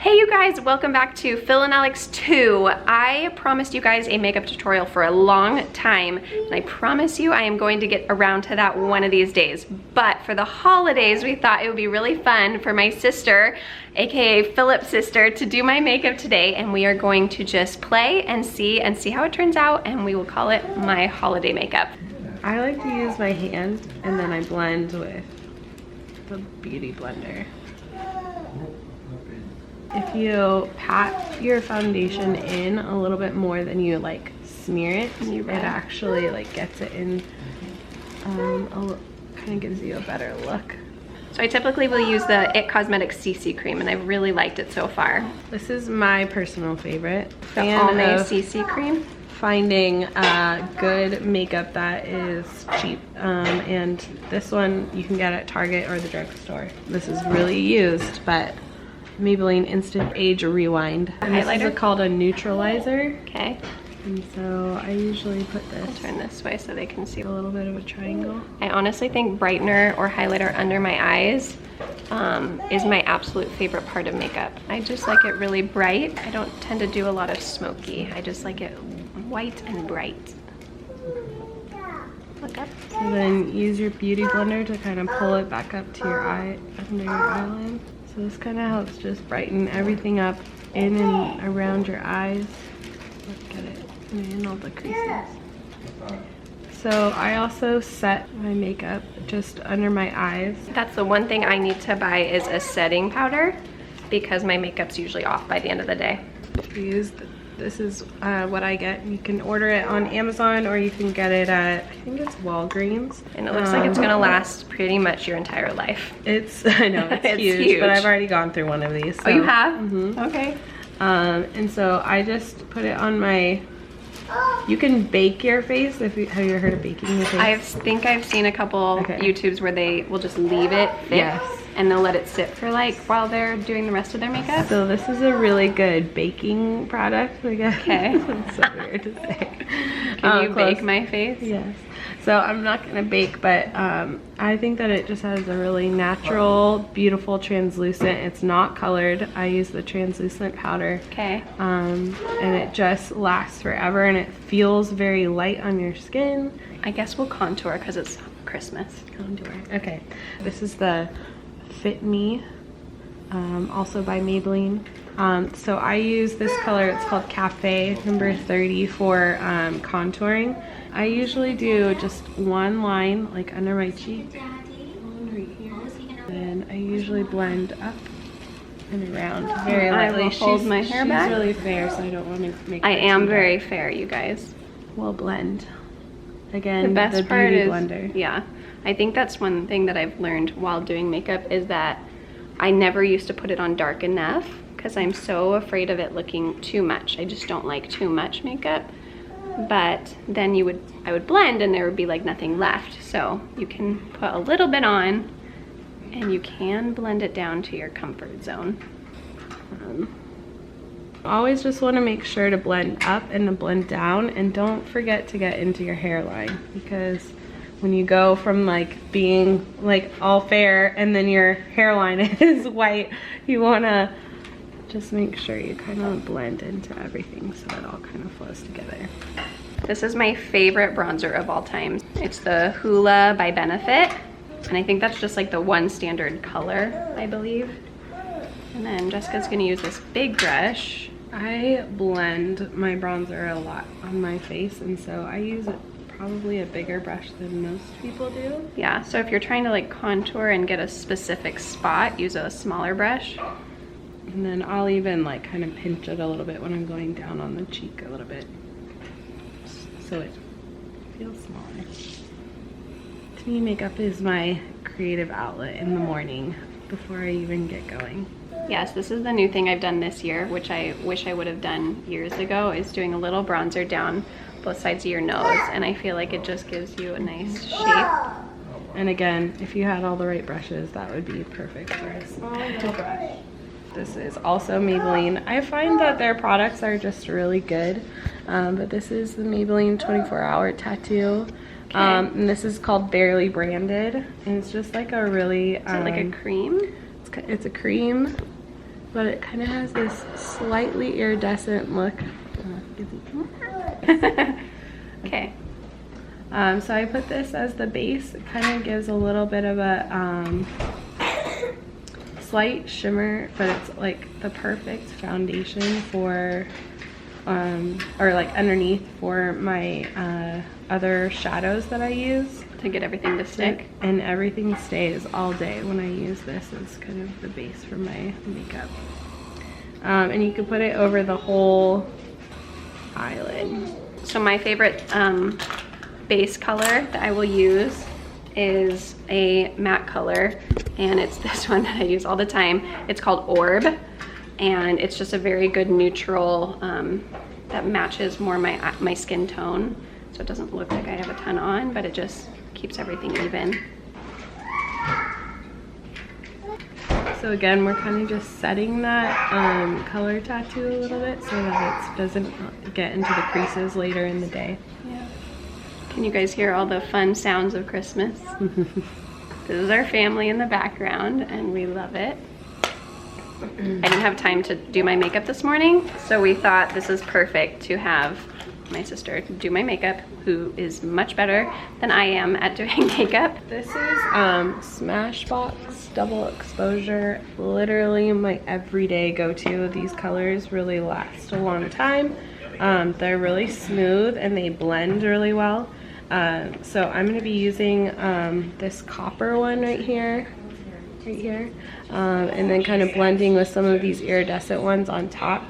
Hey you guys, welcome back to Phil and Alex 2. I promised you guys a makeup tutorial for a long time, and I promise you I am going to get around to that one of these days. But for the holidays, we thought it would be really fun for my sister, aka Philip's sister, to do my makeup today, and we are going to just play and see how it turns out, and we will call it my holiday makeup. I like to use my hand and then I blend with the beauty blender. If you pat your foundation in a little bit more than you like smear it, it actually like gets it in, kind of gives you a better look. So I typically will use the IT Cosmetics CC cream, and I've really liked it so far. This is my personal favorite. The Almay CC cream. Finding good makeup that is cheap, and this one you can get at Target or the drugstore. This is really used, but Maybelline Instant Age Rewind. And this is called a neutralizer. Okay. And so I usually put this. I'll turn this way so they can see a little bit of a triangle. I honestly think brightener or highlighter under my eyes is my absolute favorite part of makeup. I just like it really bright. I don't tend to do a lot of smoky. I just like it white and bright. Look up. So then use your beauty blender to kind of pull it back up to your eye, under your eyeline. So this kind of helps just brighten everything up in and around your eyes. Look at it, in all the creases. So I also set my makeup just under my eyes. That's the one thing I need to buy is a setting powder, because my makeup's usually off by the end of the day. This is what I get. You can order it on Amazon or you can get it at, I think it's Walgreens. And it looks like it's gonna last pretty much your entire life. I know, it's huge, but I've already gone through one of these. So. Oh, you have? Mm-hmm. Okay. And so I just put it on my, you can bake your face. Have you heard of baking your face? I think I've seen a couple YouTubes where they will just leave it thick. Yes. And they'll let it sit for like while they're doing the rest of their makeup. So this is a really good baking product, I guess. Okay. It's so weird to say. Can you bake my face? Yes. So I'm not gonna bake, but I think that it just has a really natural, beautiful translucent. It's not colored. I use the translucent powder. Okay. And it just lasts forever, and it feels very light on your skin. I guess we'll contour because it's Christmas. Contour. Okay. This is the Fit Me, also by Maybelline. So I use this color, it's called Cafe number 30 for contouring. I usually do just one line like under my cheek, right here. And I usually blend up and around very lightly. I will hold my hair back. She's really fair, so I don't want to make her I am too very dark. fair, you guys. We'll blend. Again, The best part beauty is, blender. yeah, I think that's one thing that I've learned while doing makeup is that I never used to put it on dark enough because I'm so afraid of it looking too much. I just don't like too much makeup. But then I would blend and there would be like nothing left. So you can put a little bit on and you can blend it down to your comfort zone. Always just want to make sure to blend up and to blend down, and don't forget to get into your hairline, because when you go from like being like all fair and then your hairline is white, you want to just make sure you kind of blend into everything so it all kind of flows together. This is my favorite bronzer of all time. It's the Hoola by Benefit, and I think that's just like the one standard color, I believe. And then Jessica's gonna use this big brush. I blend my bronzer a lot on my face, and so I use probably a bigger brush than most people do. Yeah, so if you're trying to like contour and get a specific spot, use a smaller brush. And then I'll even like kind of pinch it a little bit when I'm going down on the cheek a little bit, so it feels smaller. To me, makeup is my creative outlet in the morning before I even get going. Yes, this is the new thing I've done this year, which I wish I would have done years ago, is doing a little bronzer down both sides of your nose, and I feel like it just gives you a nice shape. And again, if you had all the right brushes, that would be perfect for a small little brush. This is also Maybelline. I find that their products are just really good, but this is the Maybelline 24-hour tattoo. Okay. And this is called Barely Branded, and it's just like a really... Is it like a cream? It's a cream. but it kind of has this slightly iridescent look. Okay. So I put this as the base. It kind of gives a little bit of a slight shimmer, but it's like the perfect foundation for or like underneath for my other shadows that I use. To get everything to stick. And everything stays all day when I use this. It's kind of the base for my makeup. And you can put it over the whole eyelid. So my favorite base color that I will use is a matte color, and it's this one that I use all the time. It's called Orb, and it's just a very good neutral that matches more my skin tone. So it doesn't look like I have a ton on, but it just keeps everything even. So again, we're kind of just setting that color tattoo a little bit so that it doesn't get into the creases later in the day. Yeah. Can you guys hear all the fun sounds of Christmas? This is our family in the background, and we love it. I didn't have time to do my makeup this morning, so we thought this is perfect to have my sister do my makeup, who is much better than I am at doing makeup. This is Smashbox Double Exposure, literally my everyday go-to. These colors really last a long time. They're really smooth and they blend really well. So I'm going to be using this copper one right here, and then kind of blending with some of these iridescent ones on top.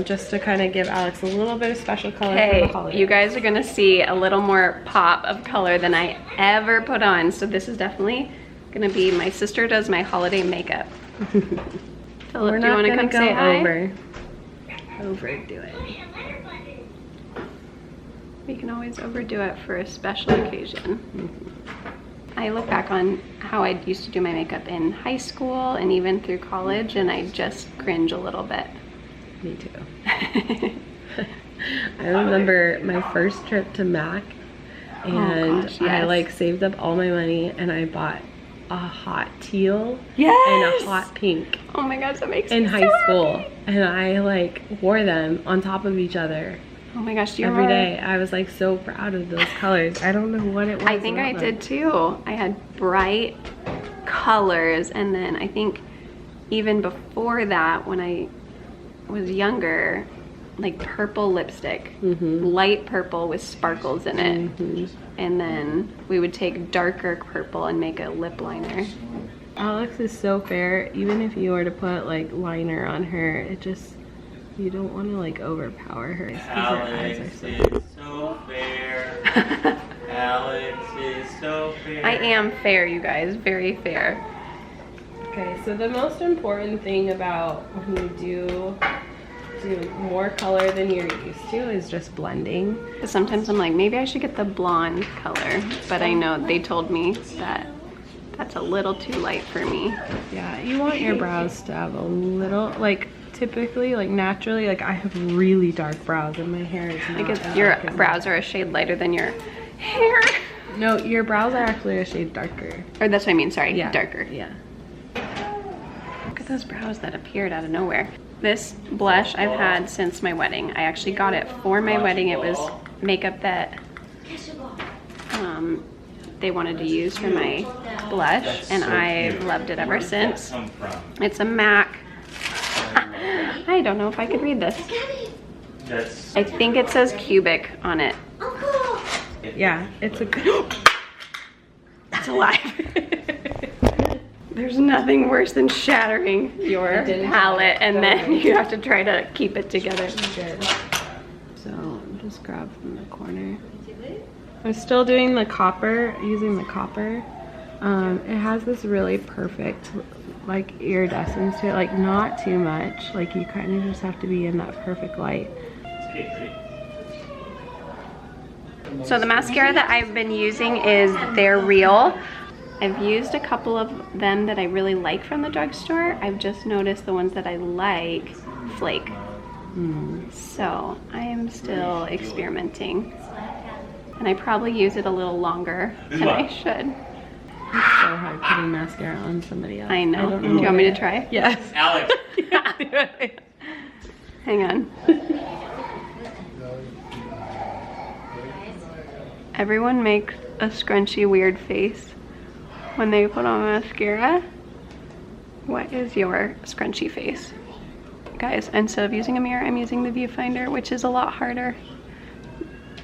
Just to kind of give Alex a little bit of special color for the holiday. You guys are gonna see a little more pop of color than I ever put on. So this is definitely gonna be my sister does my holiday makeup. We're not do you gonna come say hi? Overdo it. We can always overdo it for a special occasion. I look back on how I used to do my makeup in high school and even through college, and I just cringe a little bit. Me too. I remember my first trip to MAC, and gosh, yes. I like saved up all my money and I bought a hot teal Yes! and a hot pink Oh my gosh, that makes in me high so school, happy. and I like wore them on top of each other Oh my gosh, do you every remember? day. I was like so proud of those colors. I don't know what it was. I think I about did them. too. I had bright colors, and then I think even before that, when I was younger, like purple lipstick, light purple with sparkles in it, and then we would take darker purple and make a lip liner. Alex is so fair. Even if you were to put like liner on her, it just, you don't want to like overpower her. Alex is so fair. Alex is so fair. I am fair, you guys, very fair. Okay, so the most important thing about when you do more color than you're used to is just blending. Sometimes I'm like, maybe I should get the blonde color, but I know they told me that that's a little too light for me. Yeah, you want your brows to have a little, like typically, like naturally, like I have really dark brows and my hair is not Like as your dark as brows are a shade lighter than your hair. No, your brows are actually a shade darker. Or that's what I mean, sorry, Yeah, darker. Yeah. Look at those brows that appeared out of nowhere. This blush I've had since my wedding. I actually got it for my wedding. It was makeup that they wanted to use for my blush, and I've loved it ever since. It's a MAC. I don't know if I could read this. I think it says cubic on it. Yeah, it's a good. It's alive. There's nothing worse than shattering your palette and then you have to try to keep it together. Good. So just grab from the corner. I'm still doing the copper, using the copper. It has this really perfect like iridescence to it, like not too much. Like you kind of just have to be in that perfect light. So the mascara that I've been using is They're Real. I've used a couple of them that I really like from the drugstore. I've just noticed the ones that I like flake. So I am still experimenting. And I probably use it a little longer than I should. It's so hard putting mascara on somebody else. I know. don't Do you want me to try? Yes. Alex. Hang on. Everyone makes a scrunchy weird face when they put on mascara. What is your scrunchy face? Guys, instead of using a mirror, I'm using the viewfinder, which is a lot harder.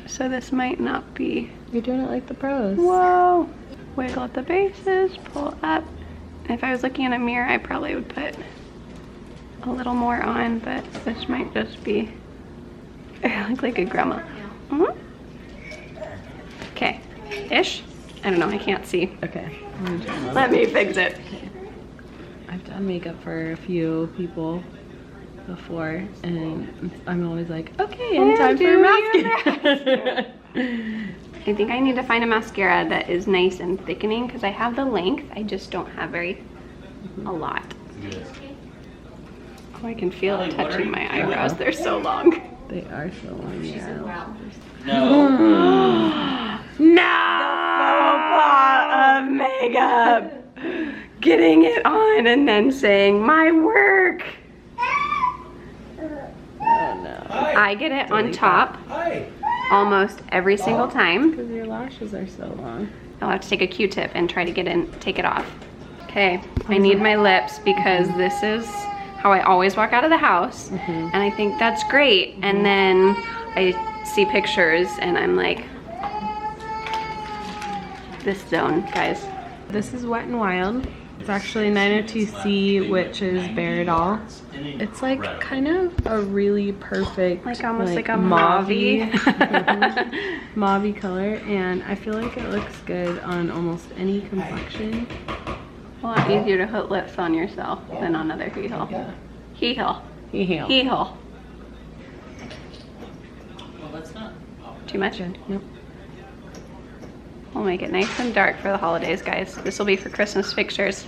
So this might not be. You're doing it like the pros. Whoa. Wiggle at the bases, pull up. If I was looking in a mirror, I probably would put a little more on, but this might just be, I look like a grandma. Okay, ish. I don't know, I can't see. Okay. Let me fix it. I've done makeup for a few people before, and I'm always like, okay, and time for mascara. I think I need to find a mascara that is nice and thickening because I have the length. I just don't have a lot. Oh, I can feel it touching my eyebrows. They're so long. They are so long, yeah. No. No pot of makeup. Getting it on and then saying my work. Oh no. I get it on top almost every single time. Because your lashes are so long. I'll have to take a Q-tip and try to take it off. Okay, I need my lips because this is how I always walk out of the house. And I think that's great. And then I see pictures and I'm like, this zone, guys. This is Wet n Wild. It's actually 902C, which is Baradol. It's like kind of a really perfect, Like almost like a mauve-y mauve-y. mauve-y color, and I feel like it looks good on almost any complexion. A lot easier to put lips on yourself than on other people. Heel. Heel. Heel. Well, that's not. Too much? Nope. We'll make it nice and dark for the holidays, guys. This will be for Christmas pictures.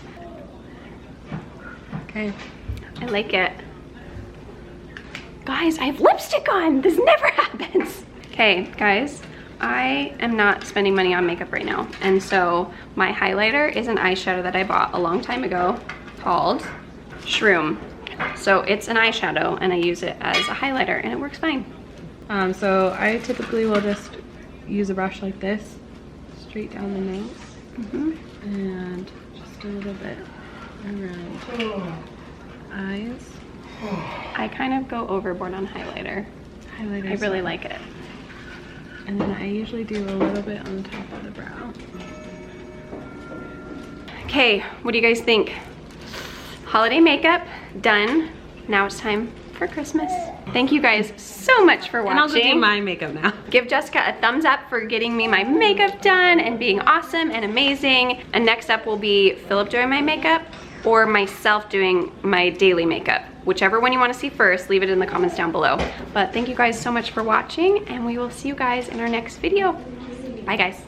Okay. I like it. Guys, I have lipstick on. This never happens. Okay, guys, I am not spending money on makeup right now. And so my highlighter is an eyeshadow that I bought a long time ago called Shroom. So it's an eyeshadow and I use it as a highlighter and it works fine. So I typically will just use a brush like this, straight down the nose, and just a little bit around eyes. I kind of go overboard on highlighter. I really like it. And then I usually do a little bit on the top of the brow. Okay, what do you guys think? Holiday makeup done. Now it's time for Christmas. Thank you guys so much for watching. And I'll go do my makeup now. Give Jessica a thumbs up for getting me my makeup done and being awesome and amazing. And next up will be Philip doing my makeup or myself doing my daily makeup. Whichever one you want to see first, leave it in the comments down below. But thank you guys so much for watching and we will see you guys in our next video. Bye guys.